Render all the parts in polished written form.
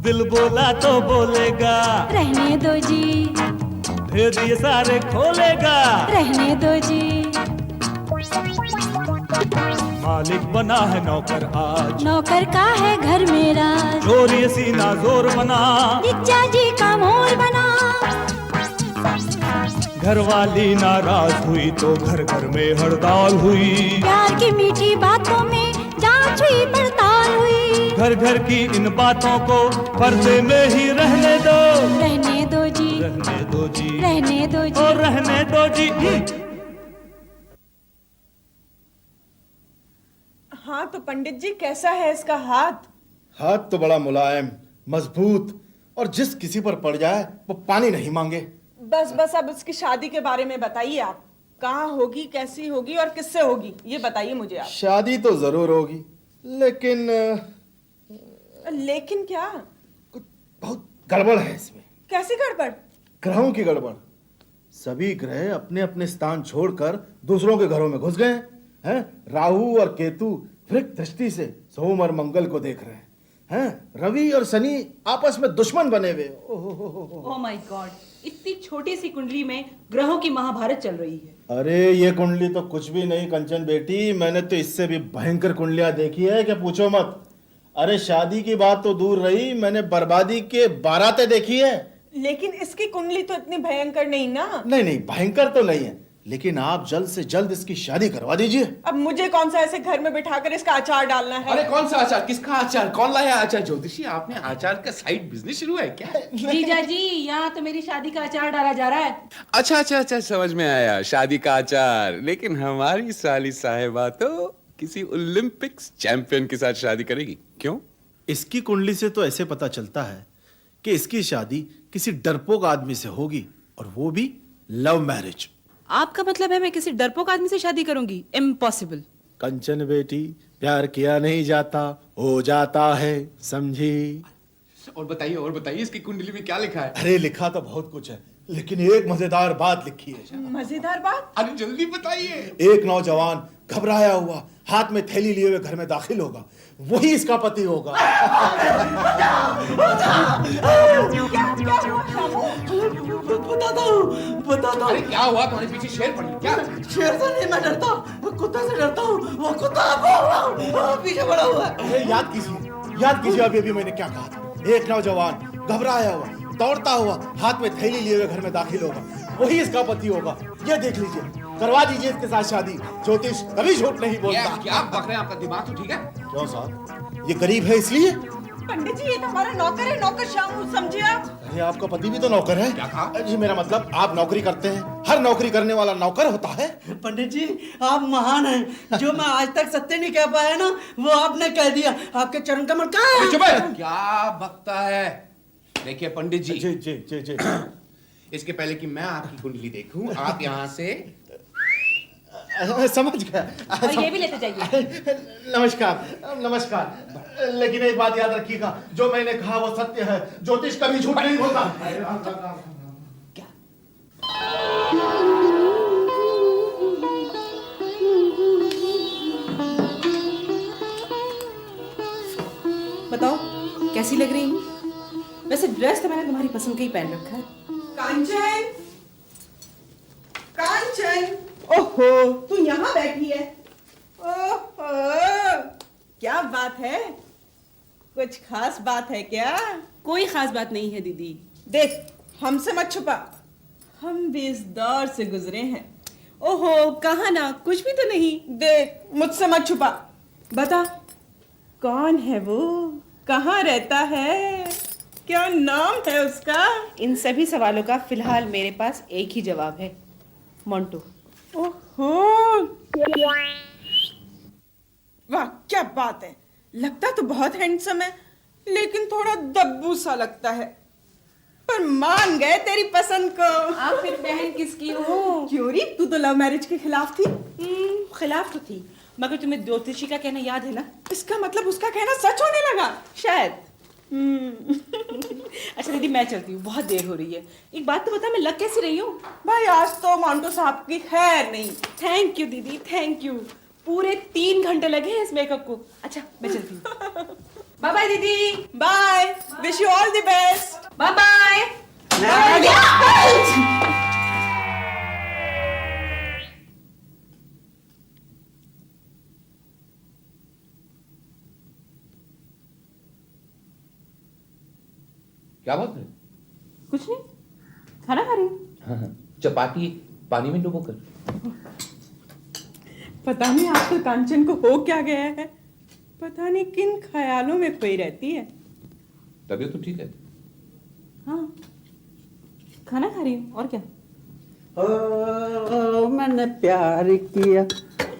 दिल बोला तो बोलेगा, रहने दो जी, भेद ये सारे खोलेगा, रहने दो जी। मालिक बना है नौकर आज, नौकर का है घर मेरा, जोर ये सीना जोर बना, जिज्जा जी का मोर बना। घरवाली नाराज हुई तो घर घर में हड़ताल हुई, प्यार की मीठी बातों में जांच हुई पड़ताल हुई। घर घर की इन बातों को पर्दे में ही रहने दो, रहने दो जी, रहने दो जी, रहने दो जी, और रहने दो जी। हाँ तो पंडित जी कैसा है इसका हाथ? हाथ तो बड़ा मुलायम, मजबूत, और जिस किसी पर पड़ जाए वो पानी नहीं मांगे। बस बस अब उसकी शादी के बारे में बताइए आप। कहाँ होगी, कैसी होगी और किससे होगी, ये बताइए मुझे आप। शादी तो जरूर होगी, लेकिन लेकिन क्या? कुछ बहुत गड़बड़ है इसमें। कैसी गड़बड़? ग्रहों की गड़बड़। सभी ग्रह अपने अपने स्थान छोड़कर दूसरों के घरों में घुस गए हैं। राहु और केतु वृक दृष्टि से सोम और मंगल को देख रहे हैं। रवि और शनि आपस में दुश्मन बने हुए। ओह माय गॉड, इतनी छोटी सी कुंडली में ग्रहों की महाभारत चल रही है। अरे ये कुंडली तो कुछ भी नहीं कंचन बेटी, मैंने तो इससे भी भयंकर कुंडलियां देखी है कि पूछो मत। अरे शादी की बात तो दूर रही, मैंने बर्बादी के बारातें देखी है। लेकिन इसकी कुंडली तो इतनी भयंकर नहीं ना। नहीं भयंकर तो नहीं है, लेकिन आप जल्द से जल्द इसकी शादी करवा दीजिए। अब मुझे कौन सा ऐसे घर में बिठाकर इसका अचार डालना है? अरे कौन सा अचार, किसका अचार, कौन लाया अचार? ज्योतिषी आपने अचार का साइड बिजनेस शुरू है क्या? जीजा जी, यहाँ तो मेरी शादी का अचार डाला जा रहा है। अच्छा, समझ में आया, शादी का अचार। लेकिन हमारी साली साहिबा तो किसी ओलंपिक्स चैंपियन के साथ शादी करेगी, क्यों? इसकी कुंडली से तो ऐसे पता चलता है कि इसकी शादी किसी डरपोक आदमी से होगी, और वो भी लव मैरिज। आपका मतलब है मैं किसी डरपोक आदमी से शादी करूंगी? इम्पॉसिबल। कंचन बेटी, प्यार किया नहीं जाता, हो जाता है, समझी? और बताइए इसकी कुंडली में क्या लिखा है? अरे लिखा तो बहुत कुछ है, लेकिन एक मजेदार बात लिखी है। मजेदार बात? अरे जल्दी बताइए। एक नौजवान घबराया हुआ हाथ में थैली लिए हुए घर में दाखिल होगा, वही इसका पति होगा। बताता हूँ। अरे क्या हुआ, तुम्हारे पीछे शेर पड़ी क्या? शेर से नहीं, मैं डरता हूँ, कुत्ते से डरता हूँ। वो कुत्ता पीछे पड़ा हुआ है। अरे याद कीजिए अभी मैंने क्या कहा था। एक नौजवान घबराया हुआ दौड़ता हुआ हाथ में थैली लिए हुए घर में दाखिल होगा, वही इसका पति होगा। ये देख लीजिए, करवा दीजिए इसके साथ शादी। ज्योतिष कभी झूठ नहीं बोलता। क्या बक रहे हैं, आपका दिमाग तो ठीक है? क्यों साहब, ये गरीब है इसलिए? पंडित जी ये तो हमारा नौकर है, नौकर शामू, समझिए आप। अरे आपका पति भी तो नौकर है। क्या कहा? जी मेरा मतलब आप नौकरी करते हैं, हर नौकरी करने वाला नौकर होता है। पंडित जी आप महान हैं, जो मैं आज तक सत्य नहीं कह पाया ना, वो आपने कह दिया। आपके चरण कमल कहाँ? चुप है। क्या बकता है? देखिए पंडित जी, जी इसके पहले कि मैं आपकी कुंडली देखूं, आप यहाँ से समझ गया। और ये भी लेते जाइए। नमस्कार, लेकिन एक बात याद रखिएगा, जो मैंने कहा वो सत्य है, ज्योतिष कभी झूठ नहीं बोलता। क्या? बताओ कैसी लग रही हूँ? वैसे ड्रेस तो मैंने तुम्हारी पसंद का ही पहन रखा है। कांचन, ओहो तू यहाँ बैठी है। ओहो क्या बात है, कुछ खास बात है क्या? कोई खास बात नहीं है दीदी। देख हमसे मत छुपा, हम भी इस दौर से गुजरे हैं। ओहो कहा ना, कुछ भी तो नहीं। देख मुझसे मत छुपा, बता कौन है वो, कहाँ रहता है, क्या नाम है उसका? इन सभी सवालों का फिलहाल मेरे पास एक ही जवाब है, मोंटू। ओहो वाह क्या बात है, लगता तो बहुत हैंडसम है, लेकिन थोड़ा दब्बू सा लगता है। पर मान गए तेरी पसंद को। आप फिर बहन किसकी हो? क्यों री, तू तो लव मैरिज के खिलाफ थी। खिलाफ तो थी, मगर तुम्हें ज्योतिषी का कहना याद है ना? इसका मतलब उसका कहना सच होने लगा शायद। अच्छा दीदी मैं चलती हूँ, बहुत देर हो रही है। एक बात तो बता, मैं लग कैसी रही हूँ? भाई आज तो मोंटू साहब की खैर नहीं। थैंक यू दीदी, थैंक यू। पूरे 3 घंटे लगे हैं इस मेकअप को। अच्छा मैं चलती हूँ। बाय बाय दीदी। Bye, wish you all the best. Bye bye. क्या बात है? कुछ नहीं, खाना खा रही हूँ। हाँ, चपाती पानी में डुबो कर। पता नहीं आपको कांचन को हो क्या गया है, पता नहीं किन ख्यालों में खोई रहती है। तबीयत तो ठीक है? हाँ, खाना खा रही हूँ और क्या। ओ, मैंने प्यार किया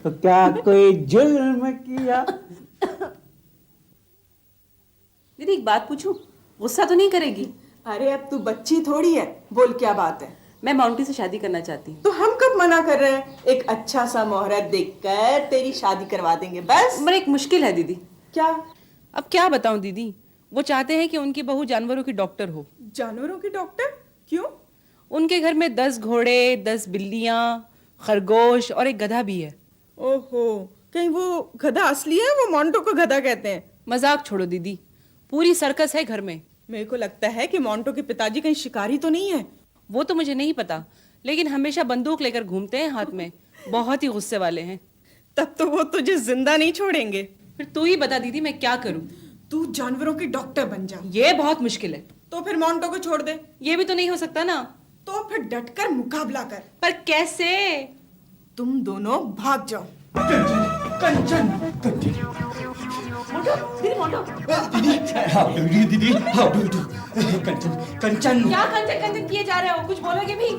तो क्या कोई जुल्म किया। दीदी एक बात पूछूं, गुस्सा तो नहीं करेगी? अरे अब तू बच्ची थोड़ी है, बोल क्या बात है। मैं माउंटी से शादी करना चाहती हूँ। तो हम कब मना कर रहे हैं, एक अच्छा सा मुहूर्त देखकर तेरी शादी करवा देंगे बस। पर एक मुश्किल है दीदी। क्या? अब क्या बताऊं दीदी, वो चाहते हैं कि उनकी बहू जानवरों की डॉक्टर हो। जानवरों की डॉक्टर? क्यों? उनके घर में 10 घोड़े, 10 बिल्लियां, खरगोश और एक गधा भी है। ओहो, कहीं वो गधा असली है, वो मोंटो को गधा कहते हैं? मजाक छोड़ो दीदी, पूरी सर्कस है घर में। मेरे को लगता है कि मोंटो के पिताजी कहीं शिकारी तो नहीं है। वो तो मुझे नहीं पता, लेकिन हमेशा बंदूक लेकर घूमते हैं हाथ में, बहुत ही गुस्से वाले हैं। तब तो वो तुझे जिंदा नहीं छोड़ेंगे। फिर तू ही बता दीदी, मैं क्या करूं? तू जानवरों की डॉक्टर बन जा। ये बहुत मुश्किल है। तो फिर मोंटो को छोड़ दे। ये भी तो नहीं हो सकता ना। तो फिर डटकर मुकाबला कर। पर कैसे? तुम दोनों भाग जाओ। कंचन, कंचन, दीदी मोंटो। दीदी, हाउ डू यू? कंचन, कंचन, क्या कंचन कंचन किए जा रहे हो? कुछ बोलोगे भी?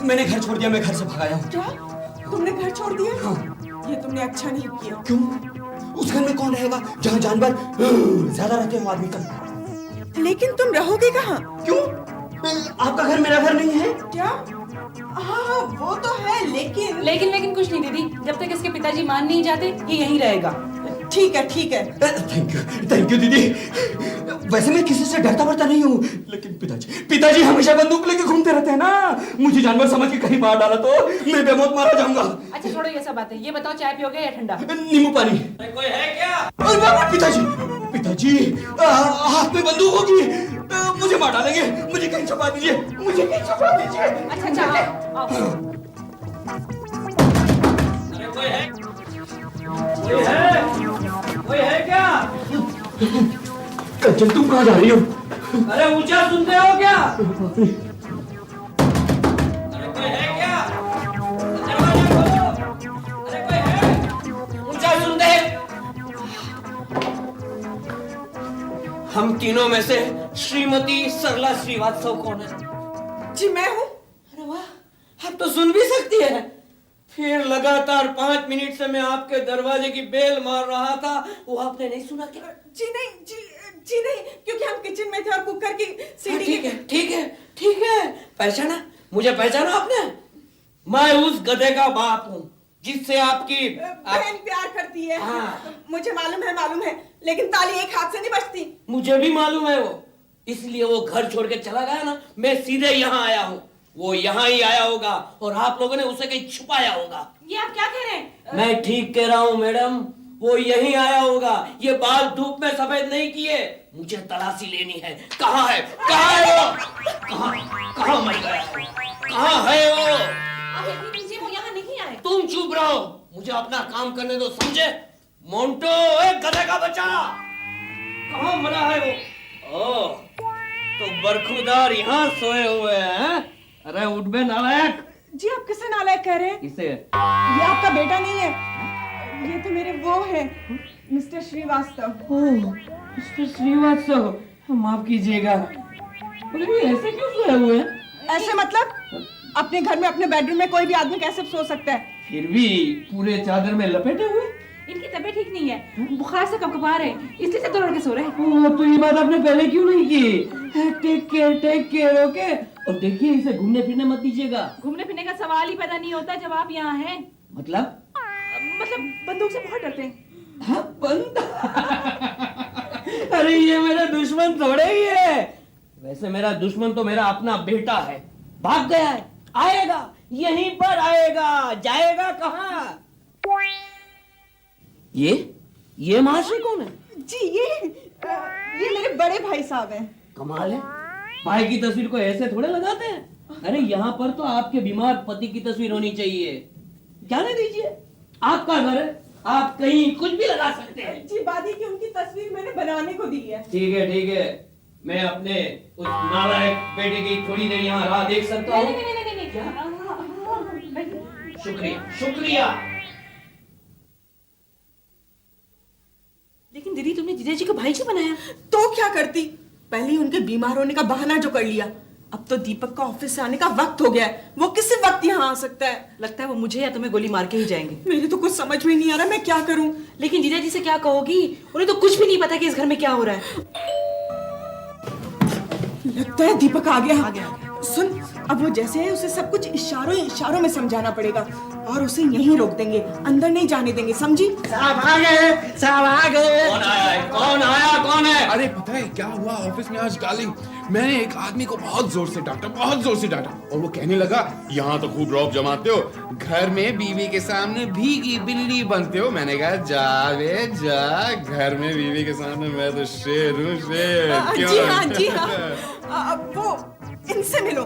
मैंने घर छोड़ दिया, मैं घर से भाग आया हूँ। क्या? तुमने घर छोड़ दिया? हाँ। ये तुमने अच्छा नहीं किया। क्यों? उस घर में कौन रहेगा जहाँ जानवर ज्यादा रहते हो आदमी कम? लेकिन तुम रहोगे कहाँ? क्यों? आपका घर मेरा घर नहीं है क्या? हाँ वो तो है, लेकिन लेकिन कुछ नहीं दीदी, जब तक इसके पिताजी मान नहीं जाते ये यहीं रहेगा। ठीक है ठीक है। थैंक यू दीदी। वैसे मैं किसी से डरता वरता नहीं हूँ, लेकिन पिताजी हमेशा बंदूक लेके घूमते रहते हैं ना। मुझे जानवर समझ के कहीं मार डाला तो मैं बेमौत मारा जाऊंगा। अच्छा छोड़ो ये सब बातें, ये बताओ चाय पियोगे या ठंडा? नींबू पानी। कोई है क्या? पिताजी हाथ में बंदूक होगी, मुझे मार डालेंगे। मुझे कहीं छुपा दीजिए, मुझे कहीं छुपा दीजिए। अच्छा आओ। कोई है क्या? कंचन तुम कहाँ जा रही हो? अरे ऊंचा सुनते हो क्या? अरे कोई है क्या? दरवाजा खोलो। अरे कोई है? ऊंचा सुनते हैं। हम तीनों में से श्रीमती सरला श्रीवास्तव कौन है? जी मैं हूँ। अरे वाह, आप तो सुन भी सकती है। फिर लगातार 5 मिनट से मैं आपके दरवाजे की बेल मार रहा था, वो आपने नहीं सुना क्या? जी नहीं, क्योंकि हम किचन में थे और कुकर की सीटी। ठीक है, पहचाना? मुझे पहचाना आपने? मैं उस गधे का बाप हूँ जिससे आपकी बहन प्यार करती है। हाँ। मुझे मालूम है, लेकिन ताली एक हाथ से नहीं बजती। मुझे भी मालूम है वो, इसलिए वो घर छोड़ के चला गया ना। मैं सीधे यहाँ आया हूँ, वो यहाँ ही आया होगा और आप लोगों ने उसे कहीं छुपाया होगा। ये आप क्या कह रहे हैं? मैं ठीक कह रहा हूँ मैडम, वो यहीं आया होगा। ये बाल धूप में सफेद नहीं किए। मुझे तलाशी लेनी है। कहाँ है वो? कहाँ मर गया? कहाँ है वो? वो यहाँ नहीं आए। तुम चुप रहो, मुझे अपना काम करने दो, समझे? मोंटो, एक गधे का बच्चा, कहाँ मरा है वो? ओह, तो बरखुदार यहाँ सोए हुए हैं। अरे उठ बे नालायक। जी आप किसे नालायक कह रहे हैं? किसे? ये आपका बेटा नहीं है, ये तो मेरे वो है, मिस्टर श्रीवास्तव। ओह, मिस्टर श्रीवास्तव, माफ कीजिएगा। अरे ऐसे क्यों सोए हुए हैं? ऐसे मतलब अपने घर में अपने बेडरूम में कोई भी आदमी कैसे सो सकता है? फिर भी पूरे चादर में लपेटे हुए। इनकी तबीयत ठीक नहीं है, बुखार से कपकपा रहे हैं, इसलिए से तोड़ के सो रहे हैं। ओह, तो ये बात आपने पहले क्यों नहीं की? Take care okay. और देखिए इसे घूमने फिरने मत दीजिएगा। घूमने फिरने का सवाल ही पैदा नहीं होता जब आप यहाँ हैं। मतलब बंदूक से बहुत डरते हैं। हाँ, अरे ये मेरा दुश्मन थोड़े ही है। वैसे मेरा दुश्मन तो मेरा अपना बेटा है। भाग गया है, आएगा, यहीं पर आएगा, जाएगा कहाँ? ये महाशय कौन है? जी ये मेरे बड़े भाई साहब हैं। कमाल है, भाई की तस्वीर को ऐसे थोड़े लगाते हैं। अरे यहाँ पर तो आपके बीमार पति की तस्वीर होनी चाहिए। जाने दीजिए, आपका घर है, आप कहीं कुछ भी लगा सकते हैं। जी बादी की उनकी तस्वीर मैंने बनाने को दी है। ठीक है ठीक है, मैं अपने उस नालायक बेटे की थोड़ी देर यहाँ राह देख सकता हूँ। शुक्रिया शुक्रिया। लेकिन दीदी तुमने जीजाजी को भाई क्यों बनाया? तो क्या करती, पहले ही उनके बीमार होने का बहाना जो कर लिया। अब तो दीपक का ऑफिस से आने का वक्त हो गया है, वो किसी वक्त यहाँ आ सकता है। लगता है वो मुझे या तुम्हें गोली मार के ही जाएंगे। मेरे तो कुछ समझ में नहीं आ रहा मैं क्या करूं। लेकिन जीजाजी से क्या कहोगी? उन्हें तो कुछ भी नहीं पता कि इस घर में क्या हो रहा है। लगता है दीपक आ गया। सुन, अब वो जैसे है उसे सब कुछ इशारों में समझाना पड़ेगा और उसे यहीं रोक देंगे, अंदर नहीं जाने देंगे, समझी? साहब आ गए, साहब आ गए। कौन आया है? कौन आया? कौन है? अरे पता है क्या हुआ ऑफिस में आज डार्लिंग? मैंने एक आदमी को बहुत जोर से डांटा और वो कहने लगा यहाँ तो खूब रौब जमाते हो, घर में बीवी के सामने भीगी बिल्ली बनते हो। मैंने कहा जा रे जा, घर में बीवी के सामने मैं तो शेर हूँ, शेर। जी हाँ। वो इनसे मिलो,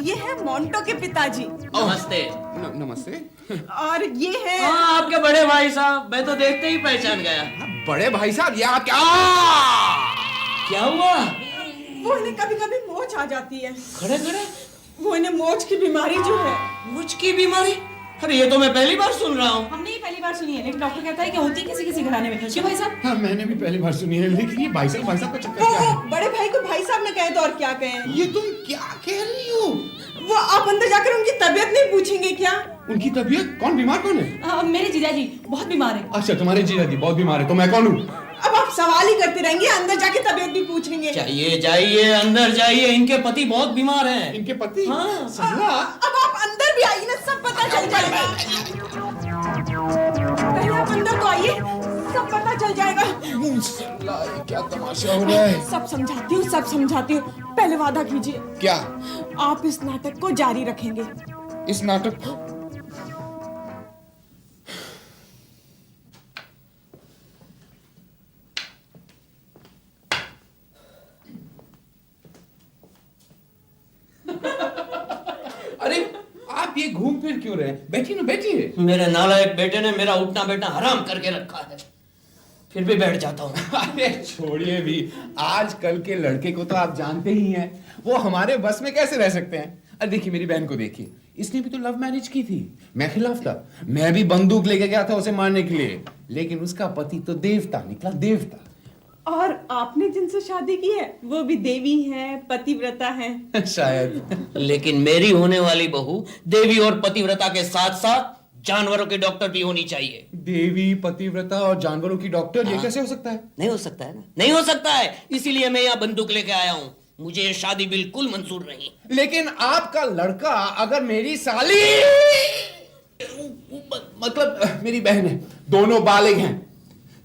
ये है मोंटो के पिताजी नमस्ते। नमस्ते। और ये है हाँ, आपके बड़े भाई साहब, मैं तो देखते ही पहचान गया। बड़े भाई साहब, ये आप क्या हुआ? वो इन्हें कभी कभी मोच आ जाती है। खड़े खड़े? वो इन्हें मोच की बीमारी जो है। मुझ की बीमारी? अरे ये तो मैं पहली बार सुन रहा हूँ। हमने ये पहली बार सुनी है, लेकिन डॉक्टर कहता है कि होती है किसी घराने में। क्यों भाई साहब? हाँ, मैंने भी पहली बार सुनी है, लेकिन ये भाई साहब का चक्कर वो क्या है? बड़े भाई को भाई साहब ने कहे तो और क्या कहें। ये तुम क्या कह रही हो? वो आप अंदर जाकर उनकी तबीयत नहीं पूछेंगे क्या? उनकी तबीयत? कौन बीमार कौन है? मेरे जीजाजी बहुत बीमार है। अच्छा, तुम्हारे जीजाजी बहुत बीमार है, तो मैं कौन हूँ? अब आप सवाल ही करते रहेंगे, अंदर जाके तबीयत भी पूछेंगे। जाइए जाइए, अंदर जाइए, इनके पति बहुत बीमार हैं। इनके पति? हाँ। सल्ला? अब आप अंदर भी आइए ना, सब पता चल जाएगा। पहले आप अंदर तो आइए, सब पता चल जाएगा। सल्ला, ये क्या तमाशा हो रहा है? सब समझाती हूँ। पहले वादा कीजिए। क्या? आप इस नाटक को जारी रखेंगे। इस नाटक को? अरे आप ये घूम फिर क्यों रहे हैं? बैठिए ना, बैठिए। मेरे नालायक बेटे ने मेरा उठना बैठना हराम करके रखा है, फिर भी बैठ जाता हूँ। अरे छोड़िए भी, आजकल के लड़के को तो आप जानते ही हैं, वो हमारे बस में कैसे रह सकते हैं। अरे देखिए मेरी बहन को देखिए, इसने भी तो लव मैरिज की थी, मैं खिलाफ था। मैं भी बंदूक लेके गया था उसे मारने के लिए, लेकिन उसका पति तो देवता निकला, देवता। और आपने जिनसे शादी की है वो भी देवी है, पतिव्रता है। शायद। लेकिन मेरी होने वाली बहू देवी और पतिव्रता के साथ साथ जानवरों के डॉक्टर भी होनी चाहिए। देवी, पतिव्रता और जानवरों की डॉक्टर, ये कैसे हो सकता है? नहीं हो सकता है ना, नहीं हो सकता है, इसीलिए मैं यहाँ बंदूक लेके आया हूँ। मुझे ये शादी बिल्कुल मंजूर नहीं। लेकिन आपका लड़का अगर मेरी साली, मतलब मेरी बहन है, दोनों बालिग हैं,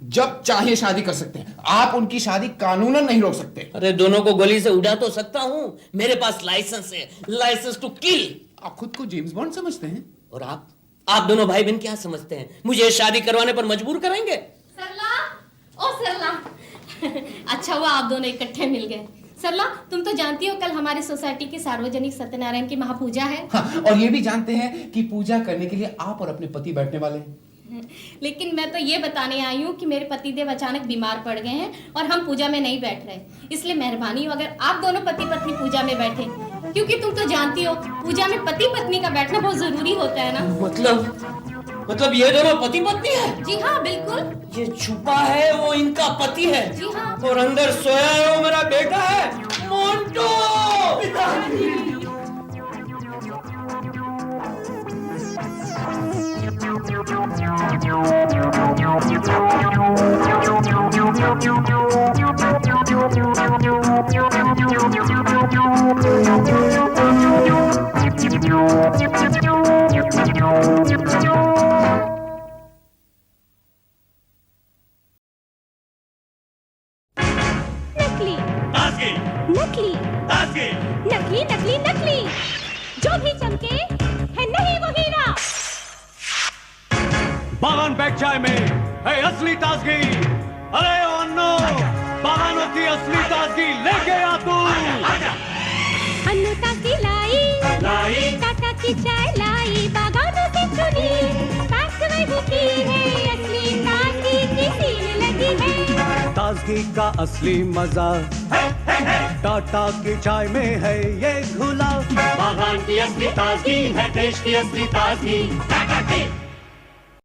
जब चाहे शादी कर सकते हैं। आप उनकी शादी कानूनन नहीं रोक सकते। अरे दोनों को गोली से उड़ा तो सकता हूँ, मेरे पास लाइसेंस है, लाइसेंस टू किल। आप खुद को जेम्स बॉन्ड समझते हैं? और आप दोनों भाई बहन क्या समझते हैं? मुझे शादी करवाने पर मजबूर करेंगे? सरला, ओ सरला, अच्छा हुआ आप दोनों इकट्ठे मिल गए। सरला, तुम तो जानती हो कल हमारी सोसाइटी की सार्वजनिक सत्यनारायण की महापूजा है। हाँ, और ये भी जानते हैं कि पूजा करने के लिए आप और अपने पति बैठने वाले हैं। लेकिन मैं तो ये बताने आई हूँ कि मेरे पतिदेव अचानक बीमार पड़ गए हैं और हम पूजा में नहीं बैठ रहे, इसलिए मेहरबानी हो अगर आप दोनों पति पत्नी पूजा में बैठे, क्योंकि तुम तो जानती हो पूजा में पति पत्नी का बैठना बहुत जरूरी होता है ना। मतलब ये दोनों पति पत्नी है? जी हाँ बिल्कुल। ये छुपा है वो इनका पति है? जी हाँ। और अंदर सोया है वो मेरा बेटा है, मोंटो। नकली जो भी चमके है नहीं वो हीरा। बागान बैग चाय में है असली ताजगी। अरे अन्नो, बागानों की असली ताजगी लेके आ तू। अन्नू ताजगी लाई, टाटा की चाय लाई, बागानों से चुनी, पैक वही की है, असली ताजगी की सील लगी है। ताजगी का असली मजा टाटा की चाय में है ये घुला। बागान की असली ताजगी है देश की असली ताजगी।